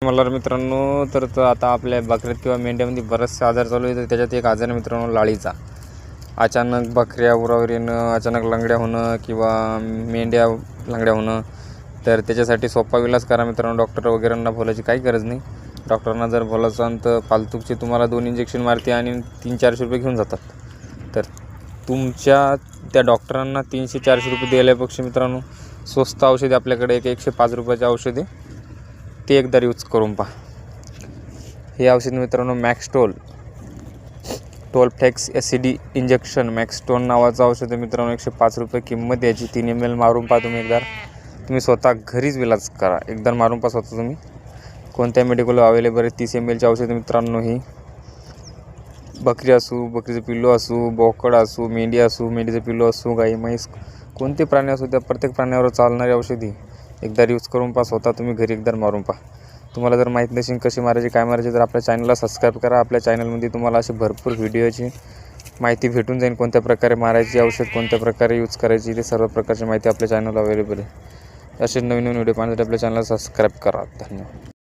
मला मित्रांनो तर आता आपल्या बकऱ्यात किंवा मेंढ्यामध्ये बरेचसे आजार चालू आहेत. तर त्याच्यात एक आजार आहे मित्रांनो लाळीचा. अचानक बकऱ्या उरावर येणं, अचानक लंगड्या होणं किंवा मेंढ्या लंगड्या होणं. तर त्याच्यासाठी सोपा इलाज करा मित्रांनो. डॉक्टर वगैरेंना बोलायची काही गरज नाही. डॉक्टरांना जर बोलायचं तर फालतूकचे तुम्हाला 2 इंजेक्शन मारते आणि 300-400 रुपये घेऊन जातात. तर तुमच्या त्या डॉक्टरांना 300-400 रुपये द्यायल्यापेक्षा मित्रांनो स्वस्त औषधे आपल्याकडे 105 रुपयाचे औषधे ते एकदा यूज करून पहा. हे औषध मित्रांनो मॅक्सटोल टोलफ्लेक्स एसिडी इंजेक्शन मॅक्सटोन नावाचं औषध मित्रांनो 105 रुपये किंमत याची. 3 ml मारून पहा तुम्ही एकदा. तुम्ही स्वतः घरीच इलाज करा. एकदा मारून पहा स्वतः तुम्ही. कोणत्या मेडिकलवर अवेलेबल आहे 30 ml चे औषध मित्रांनो. ही बकरी असू, बकरीचं पिल्लू असू, बोकड असू, मेंढी असू, मेंढीचं पिल्लू असू, गाई म्हैस कोणते प्राणी असू, त्या प्रत्येक प्राण्यावर चालणारी औषधी एकदा यूज करून पहा स्वतः तुम्ही घरी. एकदा मारून पहा. तुम्हाला जर माहीत नसेल कशी मारायची काय मारायची तर आपल्या चॅनलला सबस्क्राईब करा. आपल्या चॅनलमध्ये तुम्हाला अशी भरपूर व्हिडिओची माहिती भेटून जाईल. कोणत्या प्रकारे मारायची औषध, कोणत्या प्रकारे यूज करायची ते सर्व प्रकारची माहिती आपल्या चॅनलला अवेलेबल आहे. असे नवीन व्हिडिओ पाहण्यासाठी आपल्या चॅनलला सबस्क्राईब करा. धन्यवाद.